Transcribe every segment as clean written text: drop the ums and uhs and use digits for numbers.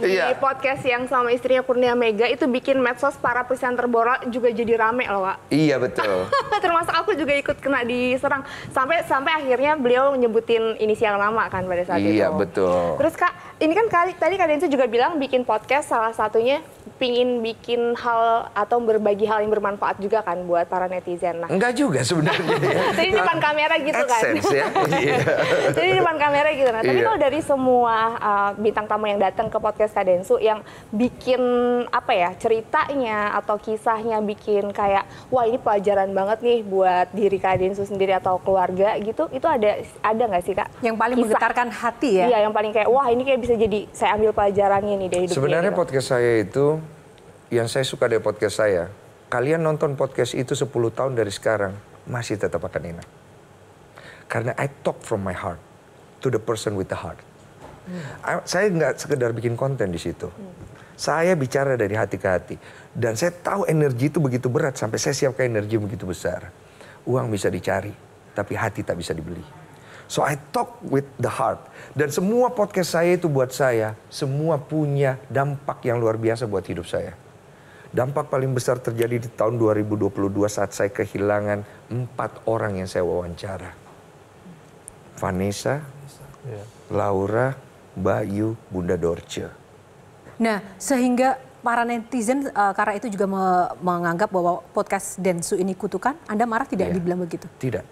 ya di podcast yang sama istrinya Kurnia Mega itu bikin medsos para presenter bola juga jadi rame loh, Wak. Iya betul. Termasuk aku juga ikut kena diserang sampai akhirnya beliau menyebutin inisial nama kan pada saat itu. Iya betul. Terus Kak, ini kan tadi Kak Densu juga bilang bikin podcast salah satunya pingin bikin hal atau berbagi hal yang bermanfaat juga kan buat para netizen. Nah, enggak juga sebenarnya. Jadi di depan kamera gitu kan. AdSense ya. Jadi di depan kamera gitu. Nah, tapi kalau dari semua bintang tamu yang datang ke podcast Kak Densu yang bikin apa ya ceritanya atau kisahnya bikin kayak wah ini pelajaran banget nih buat diri Kak Densu sendiri atau keluarga gitu, itu ada nggak sih Kak? Yang paling menggetarkan hati ya? Iya, yang paling kayak wah ini kayak bisa jadi saya ambil pelajarannya nih dari hidupnya. Sebenarnya gitu. podcast saya itu yang saya suka dari podcast saya, kalian nonton podcast itu 10 tahun dari sekarang masih tetap akan enak. Karena I talk from my heart to the person with the heart. Saya nggak sekedar bikin konten di situ. Saya bicara dari hati ke hati. Dan saya tahu energi itu begitu berat sampai saya siapkan energi begitu besar. Uang bisa dicari, tapi hati tak bisa dibeli. So I talk with the heart. Dan semua podcast saya itu buat saya, semua punya dampak yang luar biasa buat hidup saya. Dampak paling besar terjadi di tahun 2022 saat saya kehilangan 4 orang yang saya wawancara. Vanessa, Laura, Bayu, Bunda Dorce. Nah, sehingga para netizen karena itu juga menganggap bahwa podcast Densu ini kutukan, Anda marah tidak dibilang begitu? Tidak,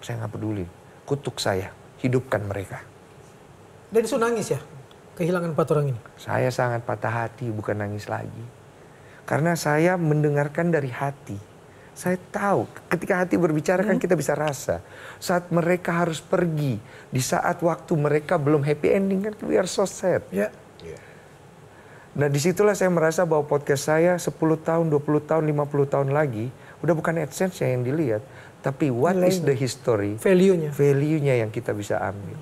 saya nggak peduli. Kutuk saya, hidupkan mereka. Densu nangis ya, kehilangan 4 orang ini? Saya sangat patah hati, bukan nangis lagi. Karena saya mendengarkan dari hati. Saya tahu ketika hati berbicara kan kita bisa rasa. Saat mereka harus pergi, di saat waktu mereka belum happy ending kan we are so sad. Ya. Nah disitulah saya merasa bahwa podcast saya 10 tahun, 20 tahun, 50 tahun lagi udah bukan AdSense yang dilihat. Tapi what is the history? Value-nya. Value-nya yang kita bisa ambil.